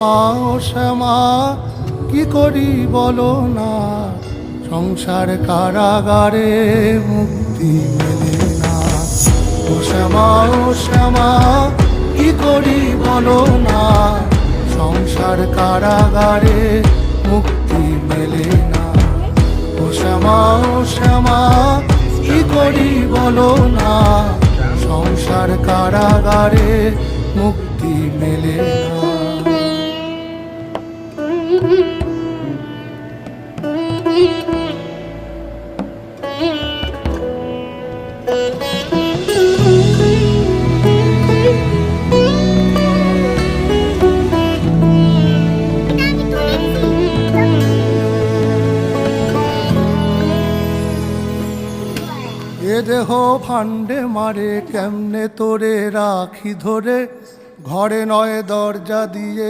ও শ্যামা কি করি বলো না, সংসার কারাগারে মুক্তি মেলে না। ও শ্যামা কি করি বলো না, সংসার কারাগারে মুক্তি মেলে না। ও শ্যামা কি করি বলো না, সংসার কারাগারে মুক্তি মেলে না। এ দেহ ফান্ডে মারে কেমনে তোরে রাখি ধরে, ঘরে নয় দরজা দিয়ে।